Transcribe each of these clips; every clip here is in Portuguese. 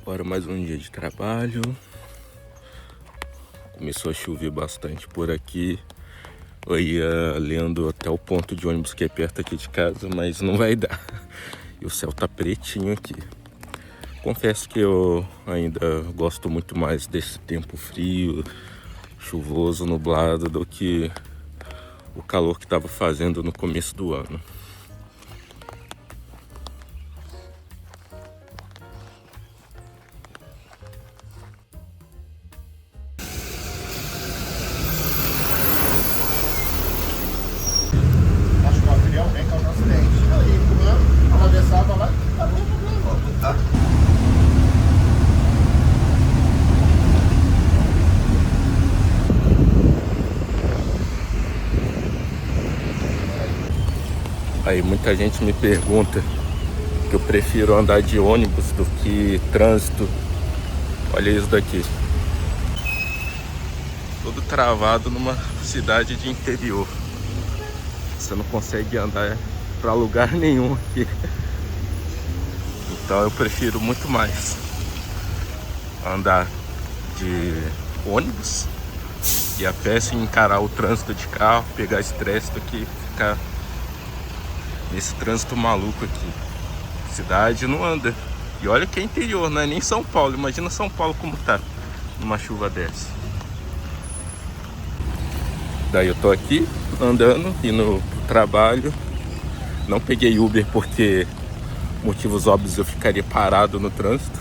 Agora mais um dia de trabalho. Começou a chover bastante por aqui. Eu ia lendo até o ponto de ônibus que é perto aqui de casa, mas não vai dar. E o céu tá pretinho aqui. Confesso que eu ainda gosto muito mais desse tempo frio, chuvoso, nublado, do que o calor que estava fazendo no começo do ano. Acho que o material vem causar acidente. Aí, fulano, atravessava lá, tá bom, problema. Tá. Aí muita gente me pergunta que eu prefiro andar de ônibus do que trânsito. Olha isso daqui. Todo travado numa cidade de interior. Você não consegue andar pra lugar nenhum aqui. Então eu prefiro muito mais andar de ônibus e a pé sem encarar o trânsito de carro, pegar estresse do que ficar nesse trânsito maluco aqui. Cidade não anda. E olha que é interior, não é nem São Paulo. Imagina São Paulo como tá numa chuva dessa. Daí eu tô aqui andando, indo pro trabalho. Não peguei Uber porque motivos óbvios eu ficaria parado no trânsito.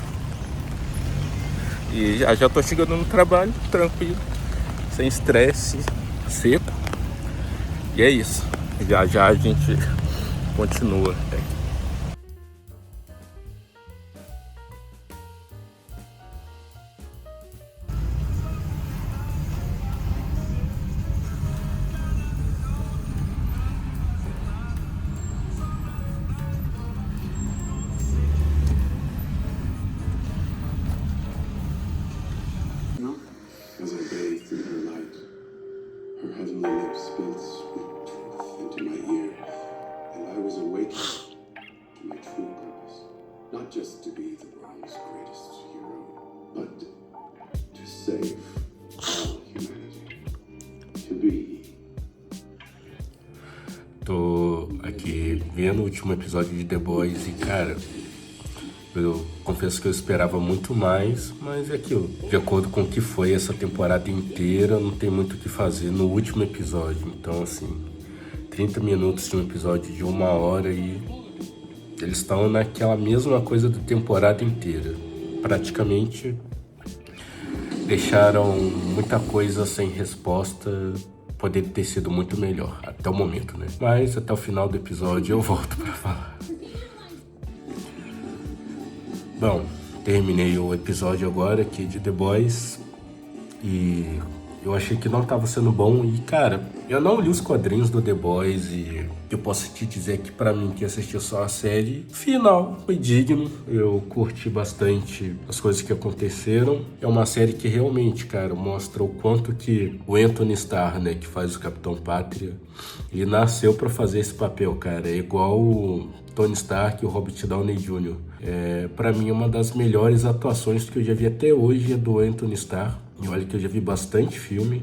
E já tô chegando no trabalho, tranquilo, sem estresse, seco. E é isso. Já a gente continua. As I bathed in her light, her heavenly lips spilled sweet truth into my ear, and I was awakened to my true purpose. Not just to be the world's greatest hero, but to save all humanity. To be. Tô aqui vendo o último episódio de The Boys e, cara, eu confesso que eu esperava muito mais, mas é aquilo. De acordo com o que foi essa temporada inteira, não tem muito o que fazer no último episódio. Então, assim, 30 minutos de um episódio de 1 hora e eles estão naquela mesma coisa da temporada inteira. Praticamente deixaram muita coisa sem resposta. Poderia ter sido muito melhor, até o momento, né? Mas até o final do episódio eu volto pra falar. Bom, terminei o episódio agora aqui de The Boys e eu achei que não estava sendo bom e, cara, eu não li os quadrinhos do The Boys e eu posso te dizer que pra mim que assistiu só a série, final foi digno, eu curti bastante as coisas que aconteceram. É uma série que realmente, cara, mostra o quanto que o Anthony Starr, né, que faz o Capitão Pátria, ele nasceu pra fazer esse papel, cara, é igual o Tony Stark e o Robert Downey Jr. Pra mim, uma das melhores atuações que eu já vi até hoje é do Anthony Starr. E olha que eu já vi bastante filme.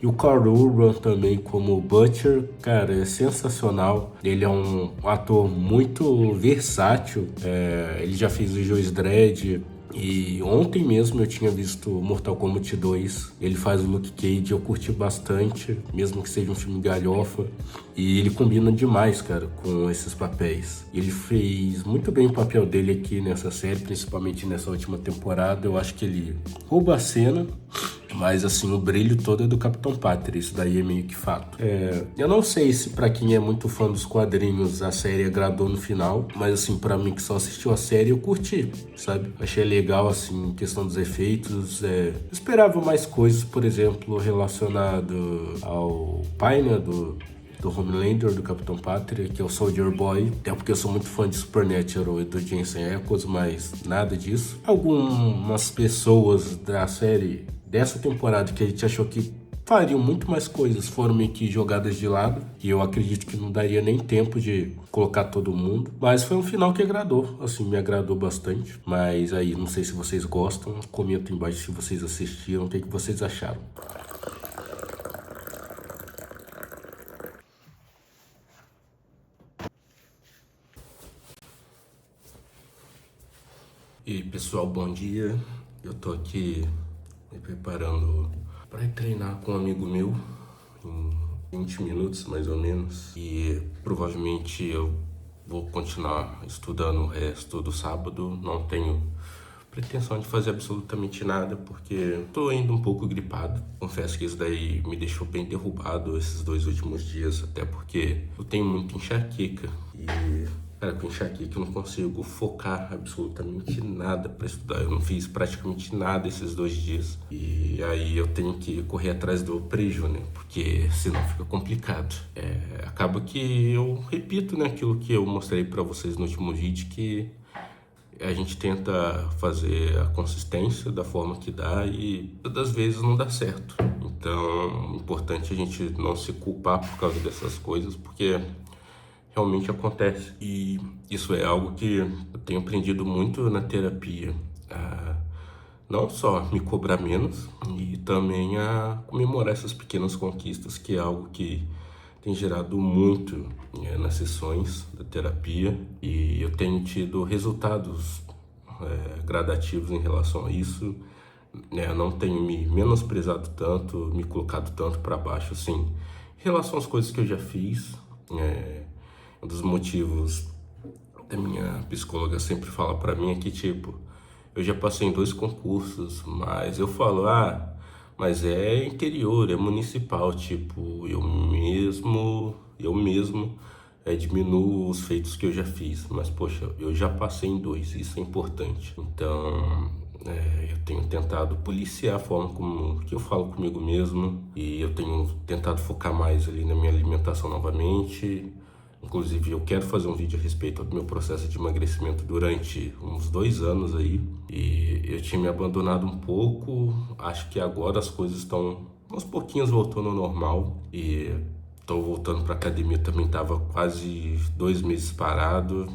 E o Karl Urban também como Butcher, cara, é sensacional. Ele é um ator muito versátil. Ele já fez o Juiz Dredd. E ontem mesmo eu tinha visto Mortal Kombat 2. Ele faz o Luke Cage, eu curti bastante, mesmo que seja um filme galhofa. E ele combina demais, cara, com esses papéis. Ele fez muito bem o papel dele aqui nessa série, principalmente nessa última temporada. Eu acho que ele rouba a cena, mas assim, o brilho todo é do Capitão Pátria, isso daí é meio que fato. Eu não sei se pra quem é muito fã dos quadrinhos a série agradou no final, mas assim, pra mim que só assistiu a série, eu curti, sabe? Achei legal, assim, em questão dos efeitos. Eu esperava mais coisas, por exemplo, relacionado ao pai, né, do Homelander, do Capitão Pátria, que é o Soldier Boy. Até porque eu sou muito fã de Supernatural e do Jensen Ackles, mas nada disso. Algumas pessoas da série dessa temporada que a gente achou que fariam muito mais coisas, foram meio que jogadas de lado, e eu acredito que não daria nem tempo de colocar todo mundo, mas foi um final que agradou, assim, me agradou bastante. Mas aí, não sei se vocês gostam, comenta embaixo se vocês assistiram, o que vocês acharam. E aí, pessoal, bom dia. Eu tô aqui me preparando para ir treinar com um amigo meu em 20 minutos, mais ou menos. E provavelmente eu vou continuar estudando o resto do sábado. Não tenho pretensão de fazer absolutamente nada, porque tô ainda um pouco gripado. Confesso que isso daí me deixou bem derrubado esses 2 últimos dias, até porque eu tenho muita enxaqueca. E, cara, com enxaqueca eu não consigo focar absolutamente nada para estudar. Eu não fiz praticamente nada esses 2 dias. E aí eu tenho que correr atrás do preju, né? Porque senão fica complicado. Acaba que eu repito, né, aquilo que eu mostrei para vocês no último vídeo, que a gente tenta fazer a consistência da forma que dá e todas as vezes não dá certo. Então, é importante a gente não se culpar por causa dessas coisas, porque realmente acontece. E isso é algo que eu tenho aprendido muito na terapia. Não só me cobrar menos, e também a comemorar essas pequenas conquistas, que é algo que tem gerado muito nas sessões da terapia, e eu tenho tido resultados gradativos em relação a isso. Não tenho me menosprezado tanto, me colocado tanto para baixo, assim, em relação às coisas que eu já fiz. Um dos motivos da minha psicóloga sempre fala para mim é que, tipo, eu já passei em 2 concursos, mas eu falo, mas é interior, é municipal, tipo, eu mesmo diminuo os feitos que eu já fiz, mas poxa, eu já passei em 2, isso é importante. Então, eu tenho tentado policiar a forma como que eu falo comigo mesmo, e eu tenho tentado focar mais ali na minha alimentação novamente. Inclusive, eu quero fazer um vídeo a respeito do meu processo de emagrecimento durante uns 2 anos aí. E eu tinha me abandonado um pouco. Acho que agora as coisas estão aos pouquinhos voltando ao normal. E tô voltando pra academia, também tava quase 2 meses parado.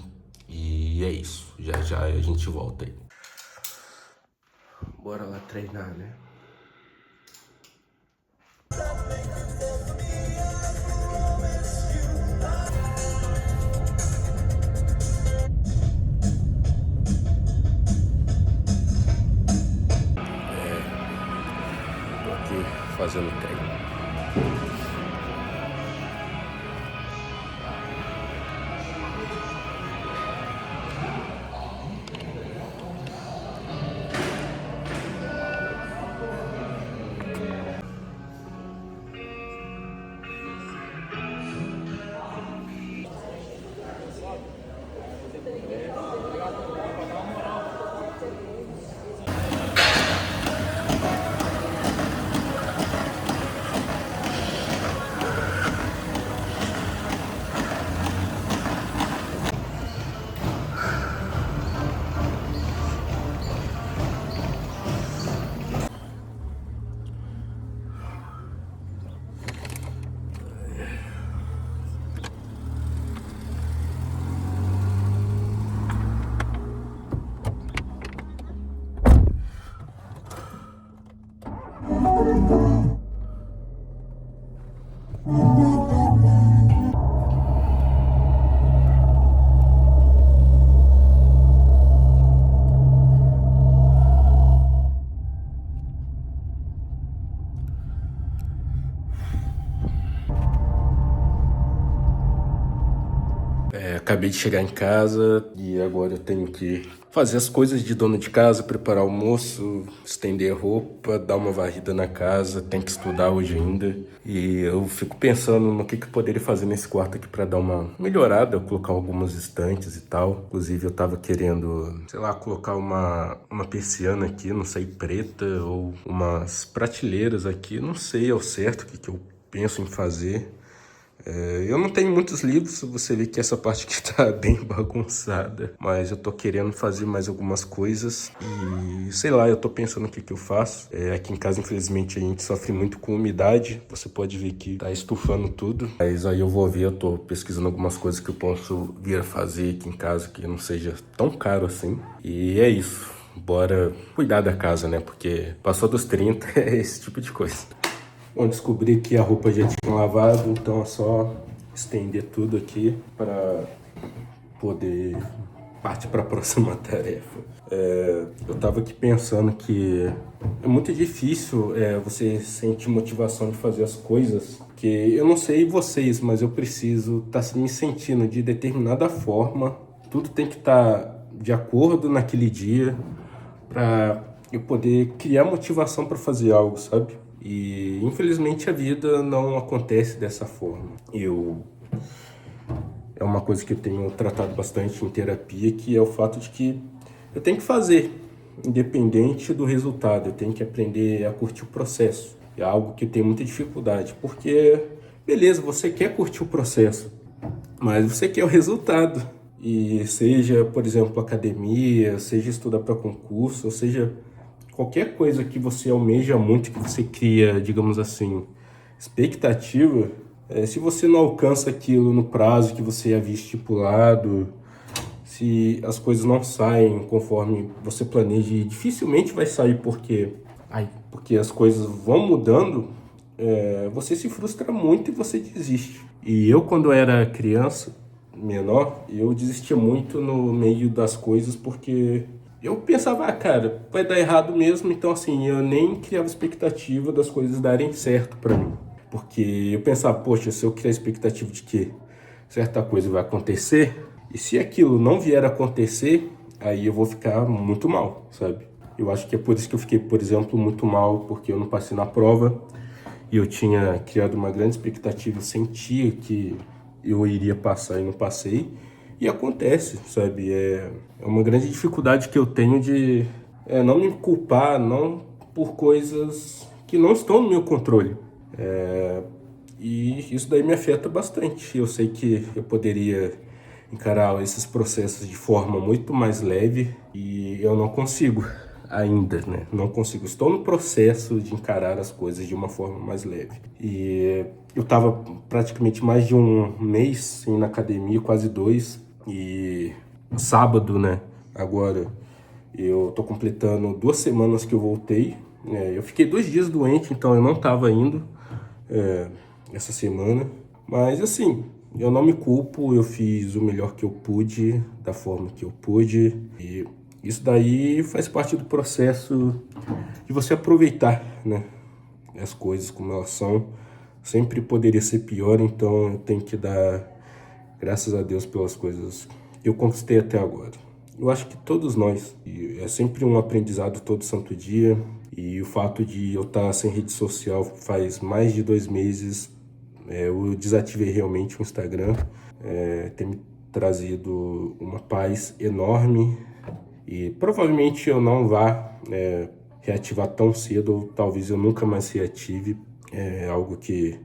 E é isso. Já já a gente volta aí. Bora lá treinar, né? Fazendo treino. Acabei de chegar em casa e agora eu tenho que fazer as coisas de dono de casa, preparar o almoço, estender roupa, dar uma varrida na casa, tenho que estudar hoje ainda. E eu fico pensando no que eu poderia fazer nesse quarto aqui para dar uma melhorada, colocar algumas estantes e tal. Inclusive eu tava querendo, sei lá, colocar uma persiana aqui, não sei, preta, ou umas prateleiras aqui, não sei ao certo o que eu penso em fazer. Eu não tenho muitos livros, você vê que essa parte aqui tá bem bagunçada, mas eu tô querendo fazer mais algumas coisas e sei lá, eu tô pensando o que que eu faço. Aqui em casa, infelizmente, a gente sofre muito com umidade, você pode ver que tá estufando tudo, mas aí eu vou ver, eu tô pesquisando algumas coisas que eu posso vir a fazer aqui em casa que não seja tão caro assim. E é isso, bora cuidar da casa, né, porque passou dos 30 é esse tipo de coisa. Bom, descobri que a roupa já tinha lavado, então é só estender tudo aqui para poder partir para a próxima tarefa. Eu estava aqui pensando que é muito difícil você sentir motivação de fazer as coisas, porque eu não sei vocês, mas eu preciso estar me sentindo de determinada forma, tudo tem que estar de acordo naquele dia para eu poder criar motivação para fazer algo, sabe? E infelizmente a vida não acontece dessa forma. É uma coisa que eu tenho tratado bastante em terapia, que é o fato de que eu tenho que fazer, independente do resultado. Eu tenho que aprender a curtir o processo. É algo que eu tenho muita dificuldade, porque, beleza, você quer curtir o processo, mas você quer o resultado. E seja, por exemplo, academia, seja estudar para concurso, ou seja, qualquer coisa que você almeja muito, que você cria, digamos assim, expectativa, se você não alcança aquilo no prazo que você havia estipulado, se as coisas não saem conforme você planeja, e dificilmente vai sair porque as coisas vão mudando, você se frustra muito e você desiste. E eu, quando era criança, menor, eu desistia muito no meio das coisas porque eu pensava, cara, vai dar errado mesmo, então assim, eu nem criava expectativa das coisas darem certo pra mim. Porque eu pensava, poxa, se eu criar expectativa de que certa coisa vai acontecer, e se aquilo não vier a acontecer, aí eu vou ficar muito mal, sabe? Eu acho que é por isso que eu fiquei, por exemplo, muito mal, porque eu não passei na prova e eu tinha criado uma grande expectativa, eu sentia que eu iria passar e não passei. E acontece, sabe? É uma grande dificuldade que eu tenho de não me culpar, não por coisas que não estão no meu controle. E isso daí me afeta bastante. Eu sei que eu poderia encarar esses processos de forma muito mais leve e eu não consigo ainda, né? Não consigo. Estou no processo de encarar as coisas de uma forma mais leve. E eu estava praticamente mais de um mês assim, na academia, quase 2. E sábado, né? Agora eu tô completando 2 semanas que eu voltei. Eu fiquei 2 dias doente, então eu não estava indo essa semana. Mas assim, eu não me culpo, eu fiz o melhor que eu pude, da forma que eu pude. E isso daí faz parte do processo de você aproveitar, né? As coisas como elas são. Sempre poderia ser pior, então eu tenho que dar graças a Deus pelas coisas que eu conquistei até agora. Eu acho que todos nós, e é sempre um aprendizado todo santo dia, e o fato de eu estar sem rede social faz mais de 2 meses, eu desativei realmente o Instagram, tem me trazido uma paz enorme, e provavelmente eu não vá reativar tão cedo, ou talvez eu nunca mais reative. É algo que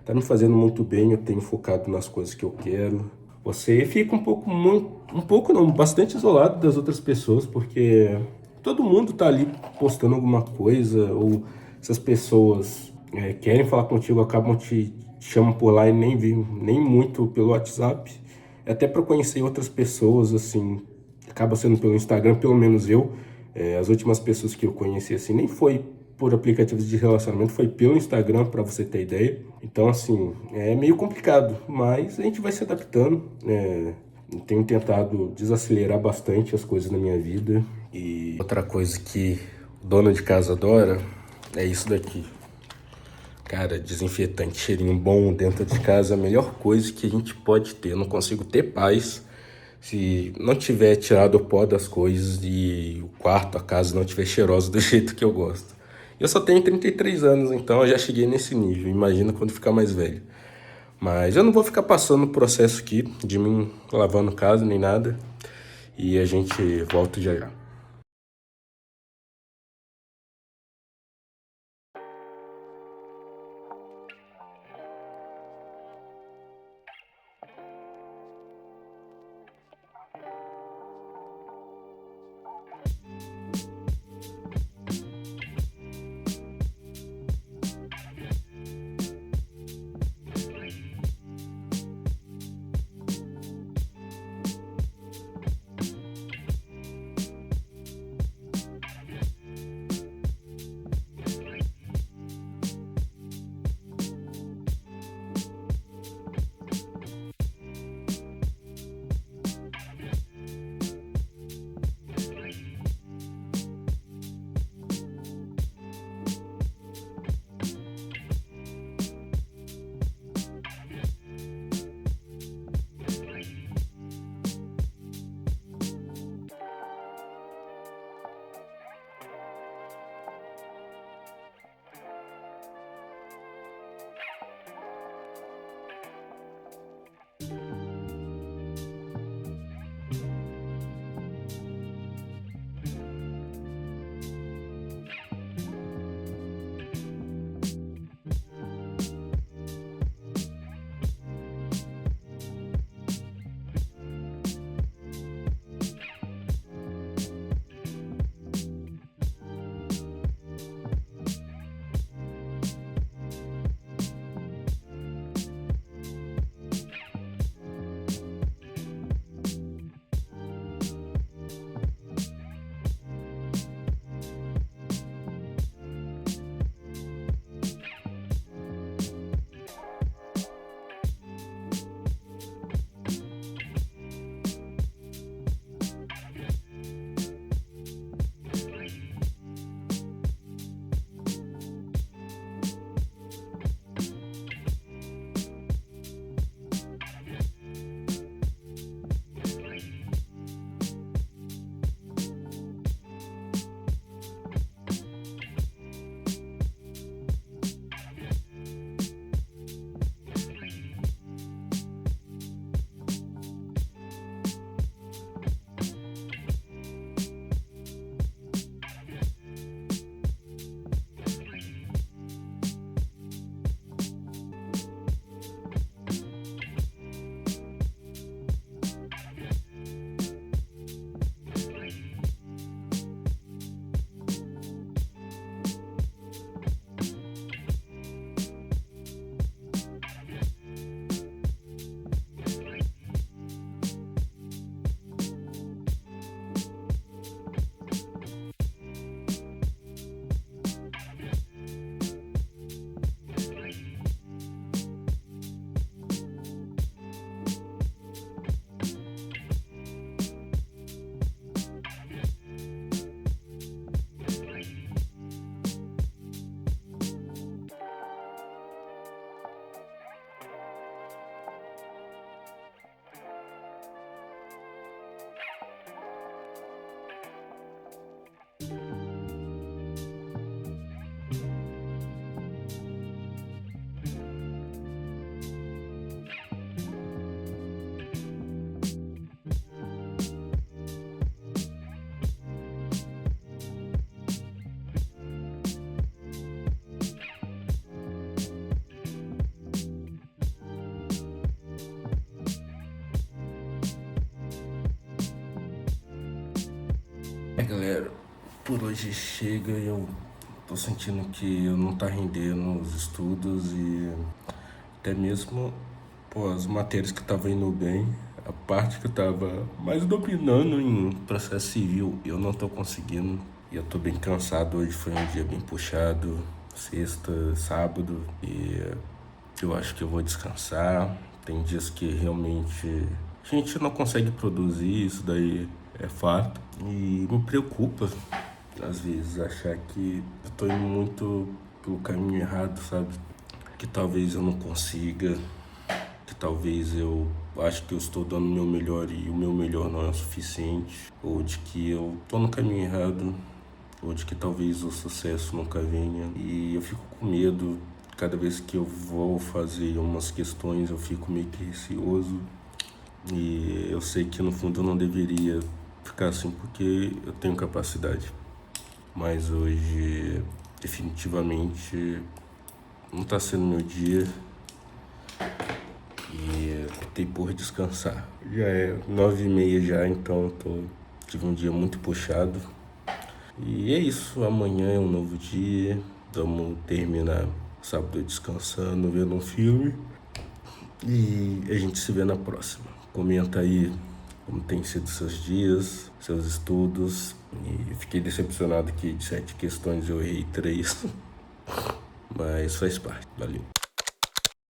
tá me fazendo muito bem, eu tenho focado nas coisas que eu quero. Você fica um pouco não, bastante isolado das outras pessoas, porque todo mundo tá ali postando alguma coisa, ou essas pessoas querem falar contigo, acabam te chamam por lá e nem vêm, nem muito pelo WhatsApp. Até para conhecer outras pessoas, assim, acaba sendo pelo Instagram, pelo menos eu. As últimas pessoas que eu conheci, assim, nem foi por aplicativos de relacionamento, foi pelo Instagram, para você ter ideia. Então, assim, é meio complicado, mas a gente vai se adaptando. Eu tenho tentado desacelerar bastante as coisas na minha vida. E outra coisa que o dono de casa adora é isso daqui. Cara, desinfetante, cheirinho bom dentro de casa é a melhor coisa que a gente pode ter. Eu não consigo ter paz se não tiver tirado o pó das coisas e o quarto, a casa não tiver cheirosa do jeito que eu gosto. Eu só tenho 33 anos, então eu já cheguei nesse nível. Imagina quando ficar mais velho. Mas eu não vou ficar passando o processo aqui de mim lavando casa nem nada. E a gente volta já já. Galera, por hoje chega. Eu tô sentindo que eu não tá rendendo os estudos e até mesmo as matérias que tava indo bem, a parte que eu tava mais dominando em processo civil, eu não tô conseguindo. E eu tô bem cansado. Hoje foi um dia bem puxado, sexta, sábado, e eu acho que eu vou descansar. Tem dias que realmente a gente não consegue produzir, isso daí é fato. E me preocupa, às vezes, achar que eu tô indo muito pelo caminho errado, sabe? Que talvez eu não consiga, que talvez eu acho que eu estou dando o meu melhor e o meu melhor não é o suficiente, ou de que eu tô no caminho errado, ou de que talvez o sucesso nunca venha. E eu fico com medo. Cada vez que eu vou fazer umas questões, eu fico meio que receoso. E eu sei que no fundo eu não deveria ficar assim, porque eu tenho capacidade. Mas hoje, definitivamente, não tá sendo meu dia. E optei por descansar. Já é 9h30 já, então tive um dia muito puxado. E é isso, amanhã é um novo dia. Vamos terminar sábado descansando, vendo um filme. E a gente se vê na próxima. Comenta aí como tem sido seus dias, seus estudos. E fiquei decepcionado que de 7 questões eu errei 3. Mas faz parte. Valeu.